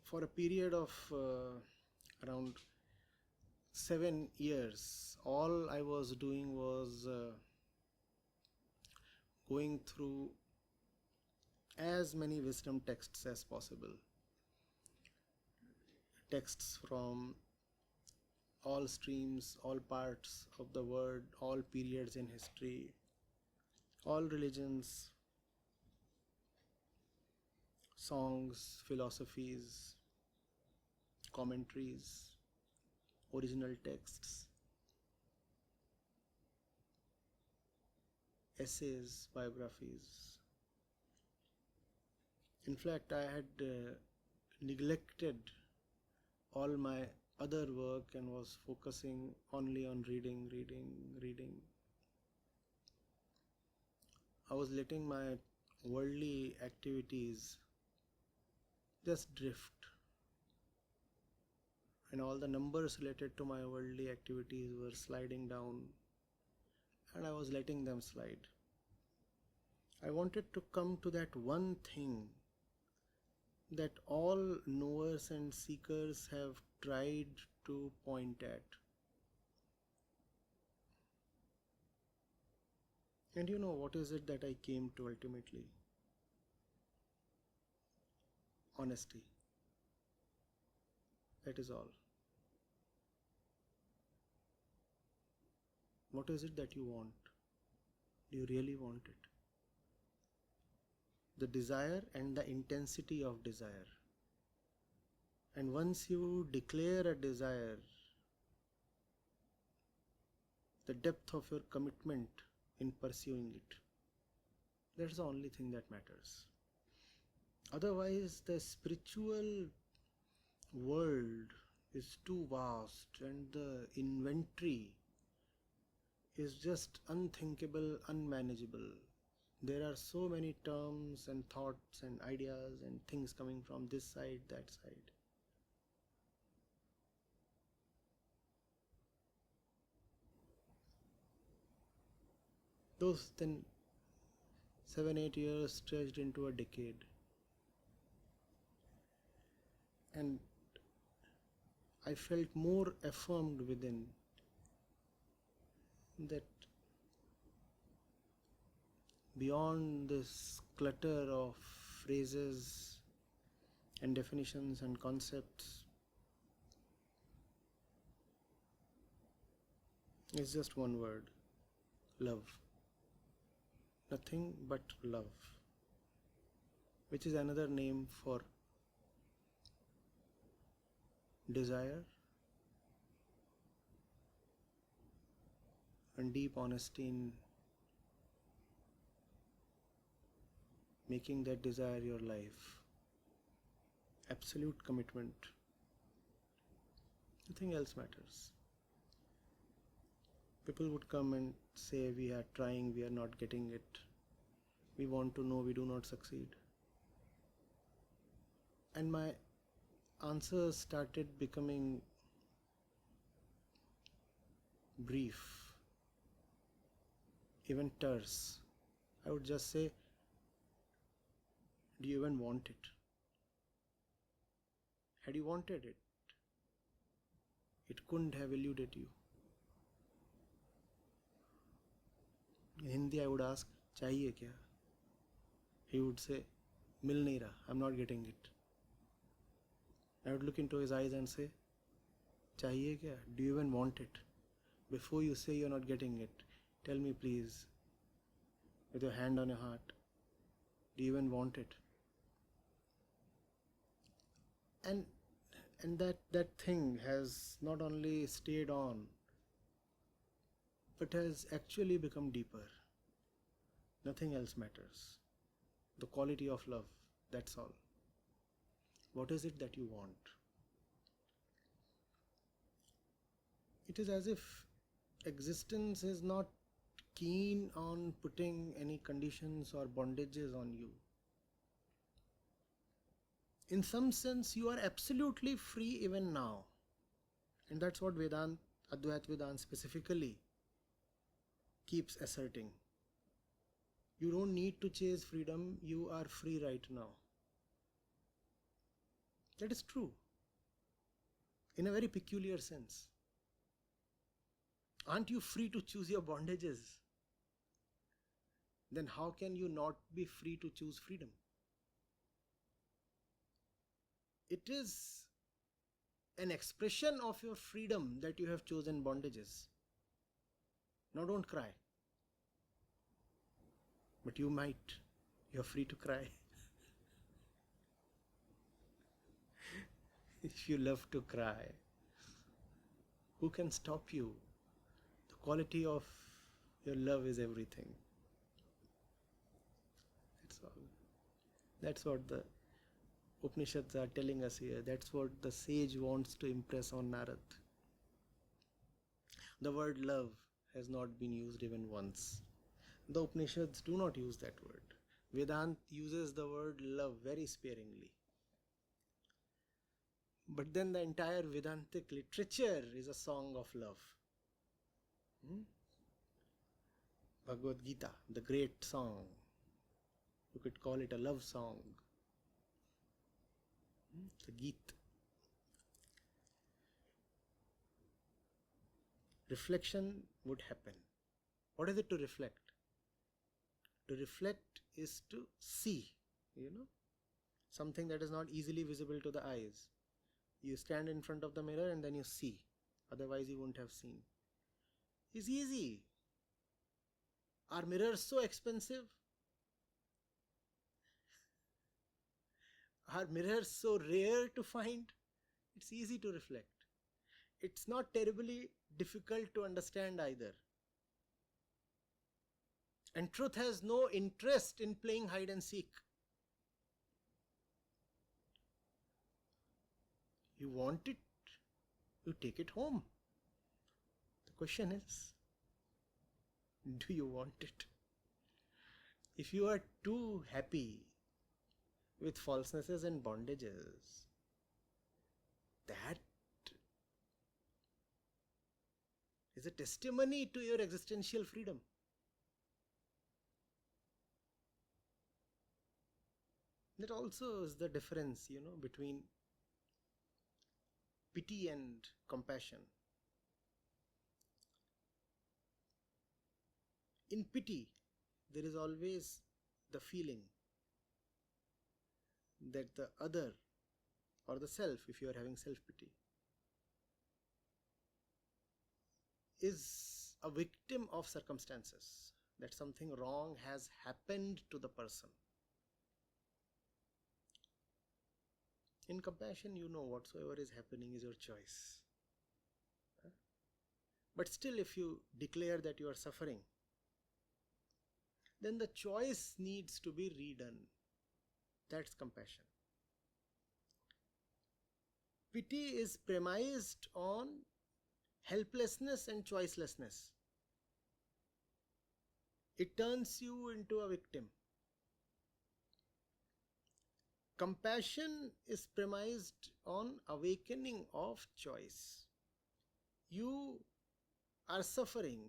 for a period of around 7 years, all I was doing was going through as many wisdom texts as possible. Texts from all streams, all parts of the world, all periods in history, all religions, songs, philosophies, commentaries, original texts, essays, biographies. In fact, I had neglected all my other work and was focusing only on reading. I was letting my worldly activities just drift, and all the numbers related to my worldly activities were sliding down, and I was letting them slide. I wanted to come to that one thing that all knowers and seekers have tried to point at. And you know what is it that I came to ultimately? Honesty. That is all. What is it that you want? Do you really want it? The desire and the intensity of desire. And once you declare a desire, the depth of your commitment in pursuing it, that's the only thing that matters. Otherwise, the spiritual world is too vast and the inventory is just unthinkable, unmanageable. There are so many terms and thoughts and ideas and things coming from this side, that side. Those then 7-8 years stretched into a decade. And I felt more affirmed within that beyond this clutter of phrases and definitions and concepts is just one word: love. Nothing but love, which is another name for desire and deep honesty in making that desire your life. Absolute commitment. Nothing else matters. People would come and say, we are trying, we are not getting it. We want to know, we do not succeed. And my answers started becoming brief, even terse. I would just say, do you even want it? Had you wanted it, it couldn't have eluded you. In Hindi, I would ask, चाहिए क्या? He would say, मिल नहीं रहा, I'm not getting it. I would look into his eyes and say, चाहिए क्या? Do you even want it? Before you say you're not getting it, tell me please, with your hand on your heart, do you even want it? And that thing has not only stayed on, but has actually become deeper. Nothing else matters. The quality of love, that's all. What is it that you want? It is as if existence is not keen on putting any conditions or bondages on you. In some sense, you are absolutely free even now. And that's what Vedant, Advait Vedant specifically keeps asserting. You don't need to chase freedom, you are free right now. That is true, in a very peculiar sense. Aren't you free to choose your bondages? Then how can you not be free to choose freedom? It is an expression of your freedom that you have chosen bondages. Now don't cry. But you might. You're free to cry. If you love to cry, who can stop you? The quality of your love is everything. That's all. That's what the Upanishads are telling us here. That's what the sage wants to impress on Narad. The word love has not been used even once. The Upanishads do not use that word. Vedanta uses the word love very sparingly. But then the entire Vedantic literature is a song of love. Bhagavad Gita, the great song. You could call it a love song. The Gita. Reflection would happen. What is it to reflect? To reflect is to see, something that is not easily visible to the eyes. You stand in front of the mirror and then you see. Otherwise you wouldn't have seen. It's easy. Are mirrors so expensive? Are mirrors so rare to find? It's easy to reflect. It's not terribly difficult to understand either. And truth has no interest in playing hide and seek. You want it, you take it home. The question is, do you want it? If you are too happy with falsenesses and bondages, that is a testimony to your existential freedom. That also is the difference, between pity and compassion. In pity, there is always the feeling that the other or the self, if you are having self-pity, is a victim of circumstances, that something wrong has happened to the person. In compassion, whatsoever is happening is your choice. But still, if you declare that you are suffering, then the choice needs to be redone. That's compassion. Pity is premised on helplessness and choicelessness. It turns you into a victim. Compassion is premised on awakening of choice. You are suffering,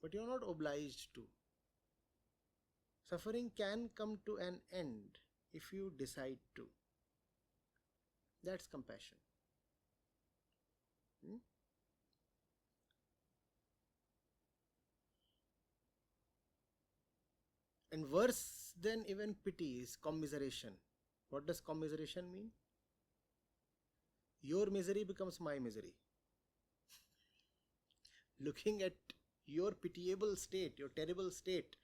but you are not obliged to. Suffering can come to an end if you decide to. That's compassion. And worse than even pity is commiseration. What does commiseration mean? Your misery becomes my misery. Looking at your pitiable state, your terrible state,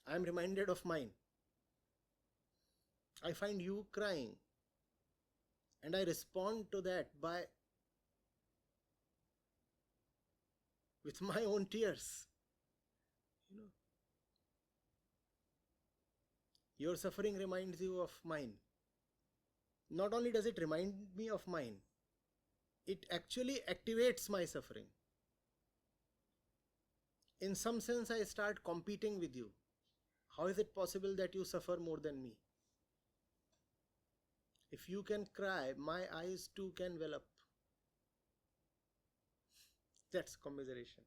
I am reminded of mine. I find you crying, and I respond to that with my own tears. Your suffering reminds you of mine. Not only does it remind me of mine, it actually activates my suffering. In some sense, I start competing with you. How is it possible that you suffer more than me? If you can cry, my eyes too can well up. That's commiseration.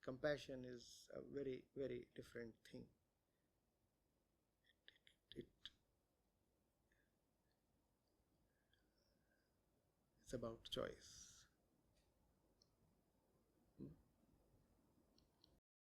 Compassion is a very, very different thing. It's about choice.